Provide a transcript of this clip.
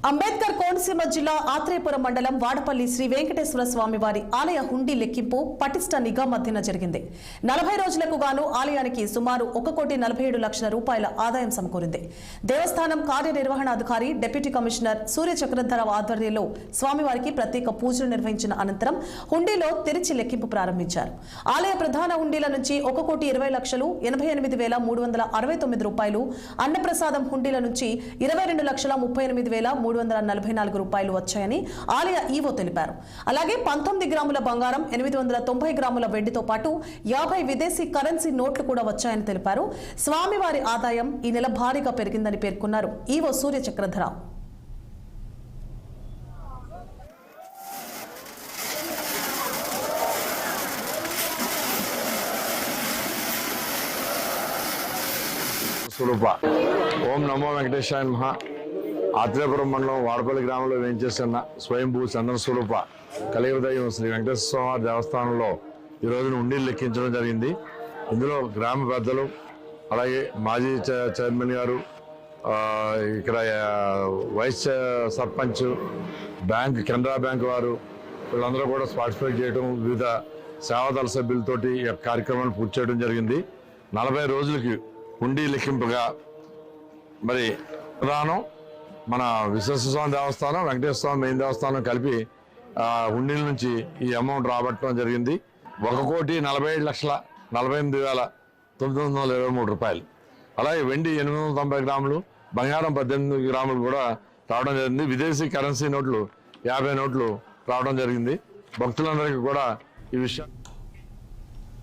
అంబేద్కర్ కోనసీమ జిల్లా ఆత్రేయపురం మండలం వాడపల్లి శ్రీ వెంకటేశ్వర స్వామి వారి ఆలయ హుండీ లెక్కింపు పటిష్ట నిఘా మధ్యన జరిగింది. 40 రోజులకు గాను ఆలయానికి సుమారు 1,47,00,000 రూపాయల ఆదాయం సమకూరింది. దేవస్థానం కార్యనిర్వహణాధికారి డిప్యూటీ కమిషనర్ సూర్య చక్రధరరావు ఆధ్వర్యంలో స్వామివారికి ప్రత్యేక పూజలు నిర్వహించిన అనంతరం హుండీలో తెరిచి లెక్కింపు ప్రారంభించారు. ఆలయ ప్రధాన హుండీల నుంచి 1,20,00,000, 88,369 రూపాయలు, అన్నప్రసాదం హుండీల నుంచి 22,38,344 రూపాయలు వచ్చాయని ఆలయ ఈవో తెలిపారు. అలాగే 19 గ్రాముల బంగారం, 890 గ్రాముల వెండితో పాటు 50 విదేశీ కరెన్సీ నోట్లు కూడా వచ్చాయని తెలిపారు. స్వామివారి ఆదాయం ఈ నెల భారీగా పెరిగిందని పేర్కొన్నారు ఈవో సూర్య చక్రధరరావు. ఓం నమో వెంకటేశాయ నమః. ఆత్రేయపురం మండలం వాడపల్లి గ్రామంలో వేయించేస్తున్న స్వయంభూ చందన స్వరూప కలియుగదైవం శ్రీ వెంకటేశ్వర స్వామి దేవస్థానంలో ఈ రోజున ఉండీలు లెక్కించడం జరిగింది. ఇందులో గ్రామ పెద్దలు, అలాగే మాజీ చైర్మన్ గారు, ఇక్కడ vice sarpanch, bank Canara bank వారు వీళ్ళందరూ కూడా పార్టిసిపేట్ చేయడం, వివిధ సేవాదళ సభ్యులతోటి ఈ కార్యక్రమాన్ని పూర్తి చేయడం జరిగింది. 40 రోజులకి హుండీ లెక్కింపుగా మరి ప్రధానం మన విశ్వేశ్వర స్వామి దేవస్థానం, వెంకటేశ్వర స్వామి మెయిన్ దేవస్థానం కలిపి హుండీల నుంచి ఈ అమౌంట్ రాబట్టడం జరిగింది. 1,47,48,923 రూపాయలు. అలాగే వెండి 890 గ్రాములు, బంగారం 18 గ్రాములు కూడా రావడం జరిగింది. విదేశీ కరెన్సీ నోట్లు 50 నోట్లు రావడం జరిగింది. భక్తులందరికీ కూడా ఈ విషయం